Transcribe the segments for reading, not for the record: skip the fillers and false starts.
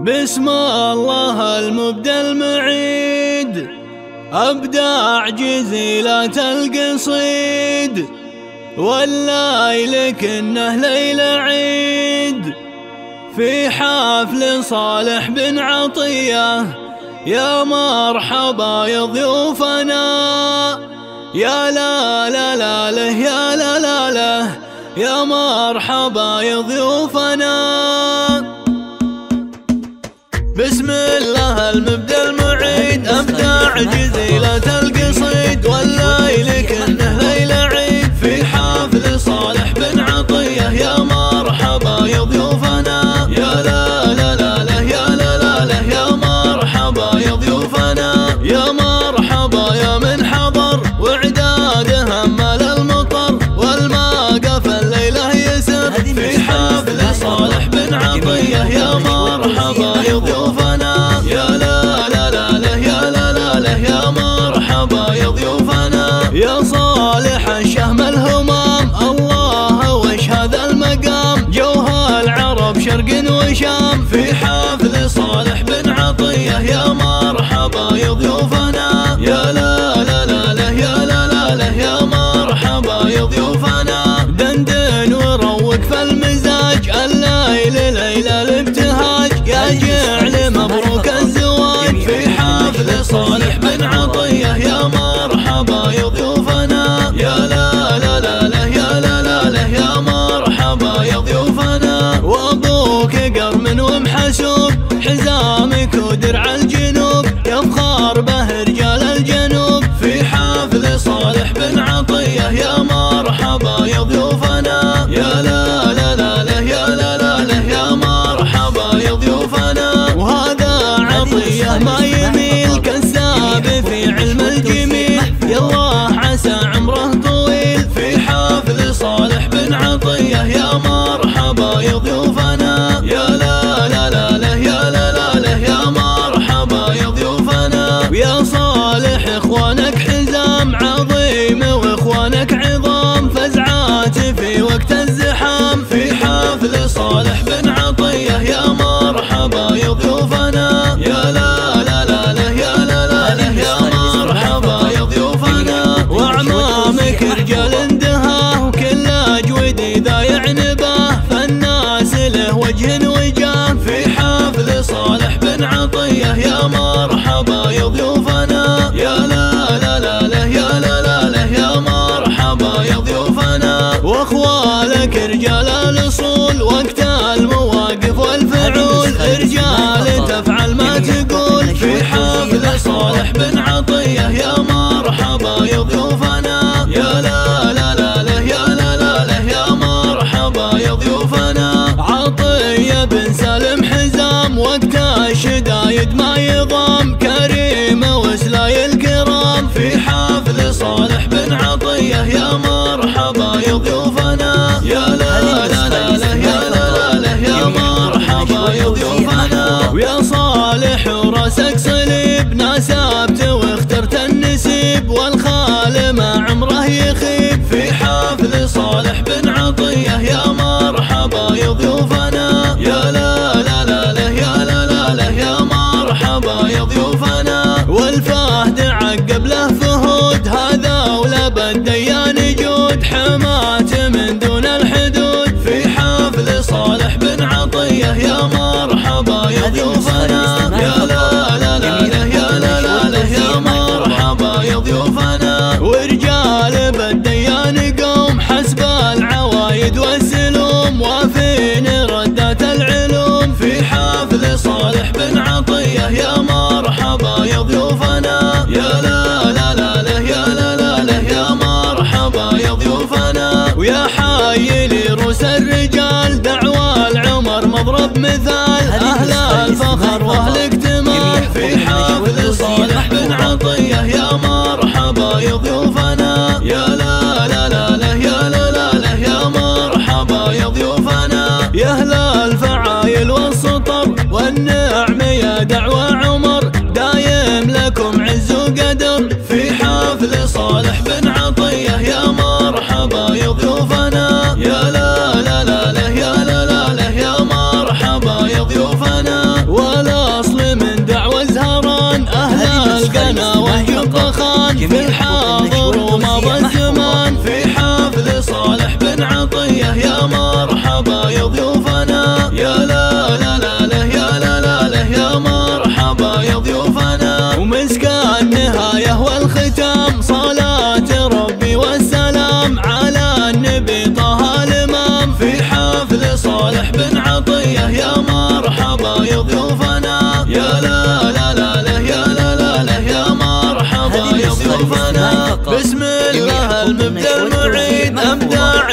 بسم الله المبدع المعيد، أبدع جزيلات القصيد، والليل كنه ليل عيد في حفل صالح بن عطية. يا مرحبا يا ضيوفنا، يا لا لا لا له، يا لا لا له، يا مرحبا يا ضيوفنا. بسم الله المبدع المعيد، أبدع جزيلات القصيد، والليل كنه ليل عيد في حفل صالح بن عطية. يا مرحبا يا ضيوفنا، يا لا لا لا له، يا لا لا له، يا مرحبا يا ضيوفنا. يا مرحبا يا من حضر وعداده همال المطر، والماء قفل الليلة يسر في حفل صالح بن عطية. يا مرحبا يا ضيوفنا، يا لا لا لا له، يا لا لا له، يا مرحبا يا ضيوفنا. يا صالح الشهم الهمام، الله وش هذا المقام، جوها العرب شرق وشام في حفل صالح بن عطية. يا مرحبا يا ضيوفنا، يا لا لا لا له، يا لا لا له، يا مرحبا يا ضيوفنا. دندن وروق في المزاج، الليل ليلة الابتهاج، يا جعل مبروك الزواج في حفل صالح بن عطية. يا مرحبا يا ضيوفنا، يا لا لا لا له، يا لا لا له، يا مرحبا يا ضيوفنا. وابوك قرم ومحسوب، حزامك ودرع الجنوب، يفخر به رجال الجنوب في حفل صالح بن عطية. يا مرحبا يا ضيوفنا، يا لا لا لا له، يا لا لا له، يا مرحبا يا ضيوفنا. وهذا عطية ما يميل كالساب في علم الجميل، يالله عسى عمره طويل في حفل صالح بن عطية. يا مرحبا يا ضيوفنا، يا لا لا لا له، يا لا لا له، يا مرحبا يا ضيوفنا. ويا صالح اخوانك حزام عظيم، واخوانك عظام فزعات في وقت الزحام في حفل صالح بن عطية. يا مرحبا يا ضيوفنا، يا لا لا لا له، يا لا لا له، يا مرحبا يا ضيوفنا. واعمامك رجال اندهاه، وكل اجود اذا يعنباه، فالناس له وجه وجاه في حفل صالح بن عطية. يا مرحبا يا ضيوفنا، يا لا لا لا له، يا لا لا له، يا مرحبا يا ضيوفنا. واخوالك رجال الاصول، وقت المواقف والفعول، رجال تفعل ما تقول في حفل صالح بن عطية. يا مرحبا يا ضيوفنا، يا لا لا لا له، يا لا لا له، يا مرحبا يا ضيوفنا. عطية بن سالم حزام، وقت الشدايد ما يضام، كريم وسلاي الكرام في حفل صالح بن عطية. يا مرحبا يا ضيوفنا، يا لا لا لا له، يا لا لا له، يا مرحبا يا ضيوفنا. ويا صالح وراسك صليب، ناسبت واخترت النسيب، والخال ما عمره يخيب في حفل صالح بن عطية. يا مرحبا يا ضيوفنا، يا لا لا لا له، يا لا لا له، يا مرحبا يا ضيوفنا. والفهد عقب له فهود، هذا ولب الديان جود، حمات من دون الحدود في حفل صالح بن عطية. يا مرحبا يا ضيوفنا، يا لا لا لا له، يا لا لا له، يا مرحبا يا ضيوفنا. ورجال بالديان قوم حسب العوايد والسلوم، وافين ردات العلوم في حفل صالح بن عطية. يا مرحبا يا ضيوفنا، يا لا لا لا له، يا لا لا له، يا مرحبا يا ضيوفنا. ويا حي لروس الرجال، دعوى العمر مضرب مثال، أهل الفخر وأهل اكتمال في حفل صالح بن عطية. يا مرحبا يا ضيوفنا، يا لا لا لا له، يا لا لا له، يا مرحبا يا ضيوفنا. يا أهل الفعايل والسطر والنعم، يا دعوى عمر دايم لكم عز وقدر في حفل صالح بن عطية. يا مرحبا يا ضيوفنا، يا لا لا لا له، يا لا لا له، يا مرحبا يا ضيوفنا.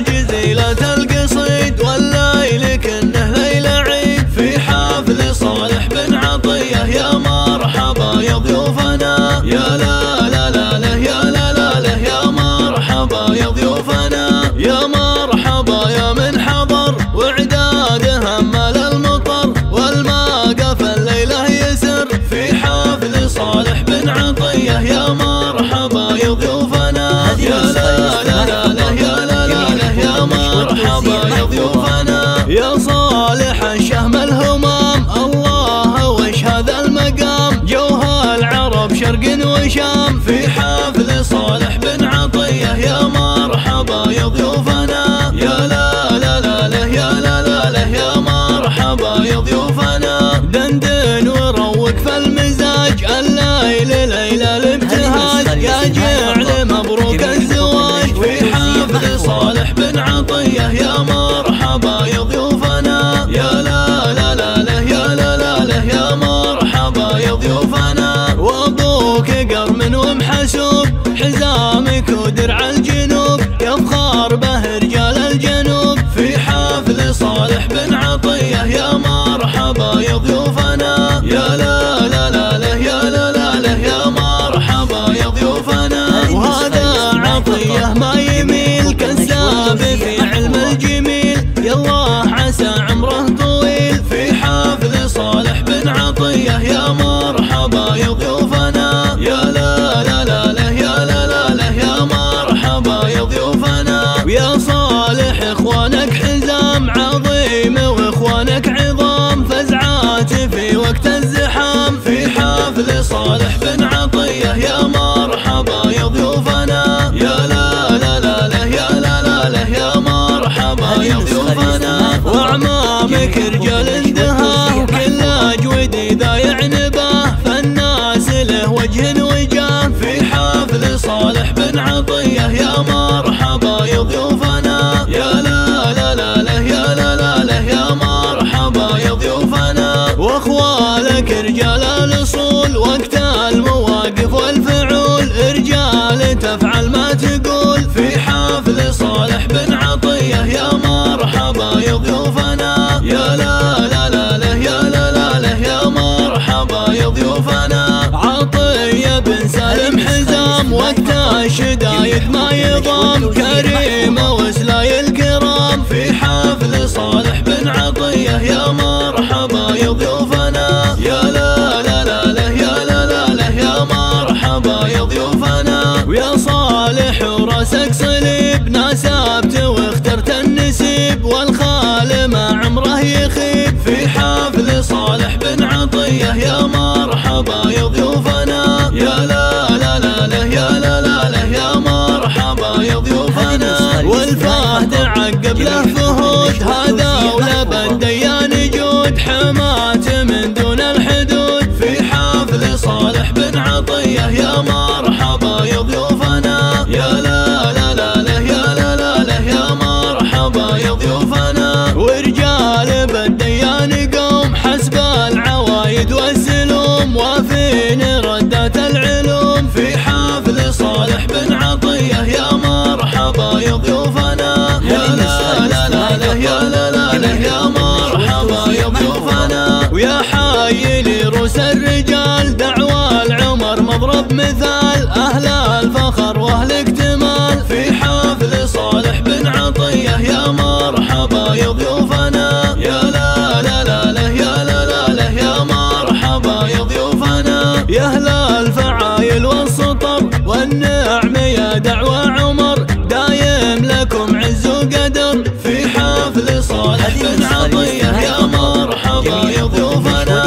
جزيلة القصيد والليل كأنه ليلة عيد في حفل صالح بن عطية. يا مرحبا يا ضيوفنا يا لا لا لا له يا لا لا له يا مرحبا يا ضيوفنا يا مرحبا يا من حضر وعداده همل المطر والماء قفل الليلة يسر في حفل صالح بن عطية. يا مرحبا يا ضيوفنا يا لا لا لا له يا لا لا له يا مرحبا يا ضيوفنا يا صالح الشهم الهمام. الله وش هذا المقام جوها العرب شرق وشام في حفل صالح بن عطية. يا مرحبا يا ضيوفنا يا لا لا لا له يا لا لا له يا مرحبا يا ضيوفنا دندن وروق في المزاج الليل ليلة الابتهاج يا جعل مبروك الزواج في حفل صالح بن عطية. يا مرحبا يا ضيوفنا يا لا لا لا له يا لا لا له يا مرحبا يا ضيوفنا وابوك قرم ومحسوب حزامك ودرع الجنوب يفخر به رجال الجنوب في حفل صالح بن عطية. يا مرحبا يا ضيوفنا يا لا لا لا له يا لا لا له يا مرحبا يا ضيوفنا وهذا عطية ما يميل كذاب في علم الجميل يالله عسى عمره طويل في حفل صالح بن عطية. يا مرحبا يا ضيوفنا يا لا لا لا له يا لا لا له يا مرحبا يا ضيوفنا ويا صالح اخوانك حزام عظيم واخوانك عظام فزعات في وقت الزحام في حفل صالح بن عطية. يا مرحبا يا ضيوفنا يا لا لا لا له يا لا لا له يا مرحبا يا ضيوفنا واعمامك رجال اندهاه وكل اجودي ضايع نباه فالناس له وجه وجاه في حفل صالح بن عطية. يا مرحبا يا ضيوفنا يا لا لا لا له يا لا لا له يا مرحبا يا ضيوفنا واخوالك رجال الاصول وقت المواقف والفعول رجال تفعل ما تقول في حفل صالح بن عطية. يا مرحبا يا ضيوفنا يا لا لا لا له يا لا لا له يا مرحبا يا ضيوفنا عطية بن سالم حزام وقت الشدايد ما يضام كريم وسلاي الكرام في حفل صالح بن عطية. يا مرحبا يا ضيوفنا يا لا لا لا له يا لا لا له يا مرحبا يا ضيوفنا ويا صالح وراسك صليب ناسبت واخترت النسيب والخال ما عمره يخيب في حفل صالح بن عطية. يا مرحبا يا ضيوفنا يا لا لا لا له يا لا لا له يا مرحبا يا ضيوفنا والفهد عقب له فهود هذا ولبن ديان جود حمات من دون الحدود في حفل صالح بن عطية. يا مرحبا يا ضيوفنا يا لا لا لا له يا لا لا له يا مرحبا يا ضيوفنا ورجال بالديان قوم حسب العوايد والسلوم وافين ردات العلوم في حفل صالح بن عطية. يا مرحبا يا ضيوفنا يا لا لا لا له يا لا لا له يا مرحبا يا ضيوفنا ويا حي لروس الرجال دعوى العمر مضرب مثال أهل الفخر وأهل اكتمال في حفل صالح بن عطية. يا مرحبا يا ضيوفنا يا لا لا لا له يا لا لا له يا مرحبا يا ضيوفنا يا أهل الفعايل والسطر والنعم يا دعوى عمر دايم لكم عز وقدر في حفل صالح بن عطية. يا مرحبا يا ضيوفنا